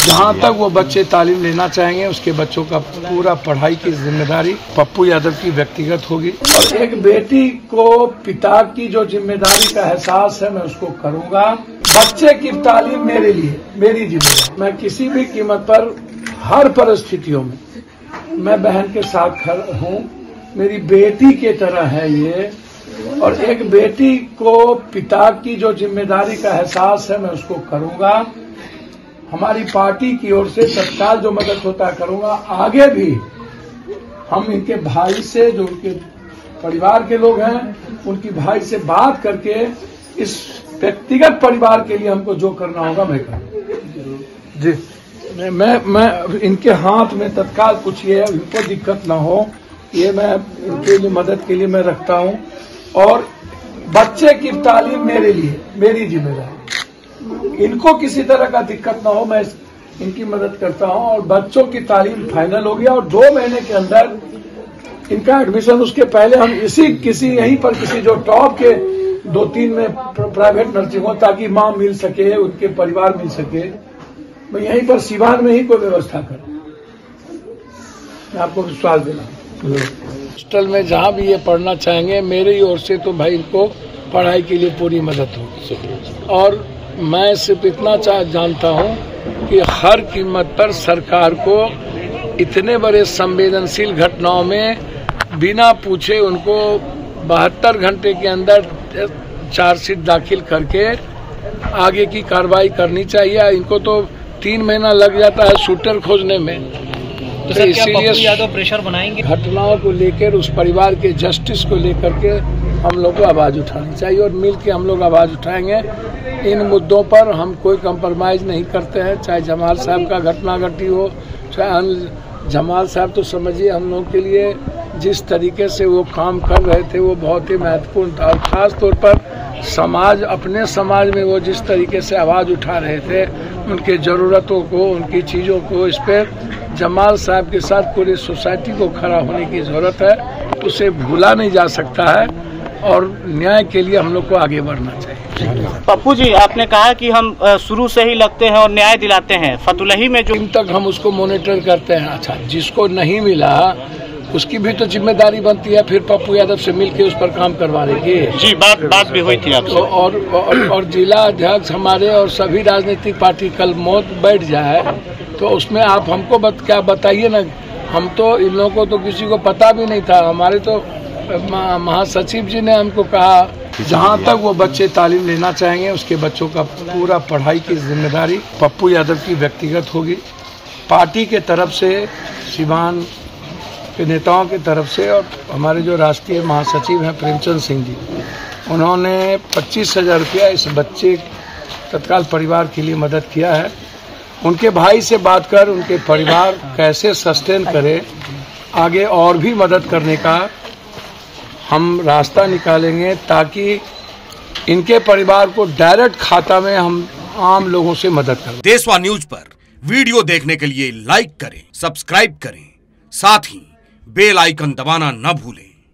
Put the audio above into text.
जहाँ तक वो बच्चे तालीम लेना चाहेंगे उसके बच्चों का पूरा पढ़ाई की जिम्मेदारी पप्पू यादव की व्यक्तिगत होगी। और एक बेटी को पिता की जो जिम्मेदारी का एहसास है मैं उसको करूँगा। बच्चे की तालीम मेरे लिए मेरी जिम्मेदारी। मैं किसी भी कीमत पर हर परिस्थितियों में मैं बहन के साथ खड़ा हूँ। मेरी बेटी के तरह है ये। और एक बेटी को पिता की जो जिम्मेदारी का एहसास है मैं उसको करूँगा। हमारी पार्टी की ओर से तत्काल जो मदद होता है करूँगा। आगे भी हम इनके भाई से, जो उनके परिवार के लोग हैं, उनकी भाई से बात करके इस व्यक्तिगत परिवार के लिए हमको जो करना होगा मैं करूँगा। जी मैं इनके हाथ में तत्काल कुछ ये इनको दिक्कत ना हो, ये मैं इनके लिए मदद के लिए मैं रखता हूँ। और बच्चे की तालीम मेरे लिए मेरी जिम्मेदारी। इनको किसी तरह का दिक्कत ना हो, मैं इनकी मदद करता हूँ। और बच्चों की तालीम फाइनल हो गया और 2 महीने के अंदर इनका एडमिशन, उसके पहले हम किसी यहीं पर किसी जो टॉप के 2-3 में प्राइवेट नर्सिंग हो, ताकि माँ मिल सके, उनके परिवार मिल सके। मैं यहीं पर सिवान में ही कोई व्यवस्था करूँ। मैं आपको विश्वास दिला हॉस्टल में जहाँ भी ये पढ़ना चाहेंगे मेरी ओर से तो भाई इनको पढ़ाई के लिए पूरी मदद होगी। और मैं सिर्फ इतना जानता हूँ कि हर कीमत पर सरकार को इतने बड़े संवेदनशील घटनाओं में बिना पूछे उनको 72 घंटे के अंदर चार्जशीट दाखिल करके आगे की कार्रवाई करनी चाहिए। इनको तो 3 महीना लग जाता है शूटर खोजने में। तो सर क्या पप्पू यादव प्रेशर बनाएंगे? घटनाओं को लेकर, उस परिवार के जस्टिस को लेकर के हम लोग को आवाज उठानी चाहिए और मिल के हम लोग आवाज उठाएंगे। इन मुद्दों पर हम कोई कंप्रोमाइज नहीं करते हैं, चाहे जमाल साहब का घटना घटी हो, चाहे जमाल साहब तो समझिए हम लोग के लिए जिस तरीके से वो काम कर रहे थे वो बहुत ही महत्वपूर्ण था। और खास तौर पर समाज, अपने समाज में वो जिस तरीके से आवाज़ उठा रहे थे, उनके ज़रूरतों को, उनकी चीज़ों को, इस पर जमाल साहब के साथ पूरी सोसाइटी को खड़ा होने की ज़रूरत है। उसे भूला नहीं जा सकता है और न्याय के लिए हम लोग को आगे बढ़ना चाहिए। पप्पू जी, आपने कहा कि हम शुरू से ही लगते हैं और न्याय दिलाते हैं। फतुलही में जो इन तक हम उसको मॉनिटर करते हैं। अच्छा, जिसको नहीं मिला उसकी भी तो जिम्मेदारी बनती है, फिर पप्पू यादव से मिलके उस पर काम करवा देंगे। जी, बात भी हुई थी आपसे। और जिला अध्यक्ष हमारे और सभी राजनीतिक पार्टी कल मौत बैठ जाए तो उसमें आप हमको क्या बताइए ना। हम तो इन लोगों को तो किसी को पता भी नहीं था। हमारे तो महासचिव जी ने हमको कहा जहाँ तक वो बच्चे तालीम लेना चाहेंगे उसके बच्चों का पूरा पढ़ाई की जिम्मेदारी पप्पू यादव की व्यक्तिगत होगी। पार्टी के तरफ से, सिवान के नेताओं की तरफ से, और हमारे जो राष्ट्रीय महासचिव हैं प्रेमचंद सिंह जी, उन्होंने 25,000 रुपया इस बच्चे तत्काल परिवार के लिए मदद किया है। उनके भाई से बात कर उनके परिवार कैसे सस्टेन करे, आगे और भी मदद करने का हम रास्ता निकालेंगे ताकि इनके परिवार को डायरेक्ट खाता में हम आम लोगों से मदद करें। देशवा न्यूज पर वीडियो देखने के लिए लाइक करें, सब्सक्राइब करें, साथ ही बेल आइकन दबाना न भूलें।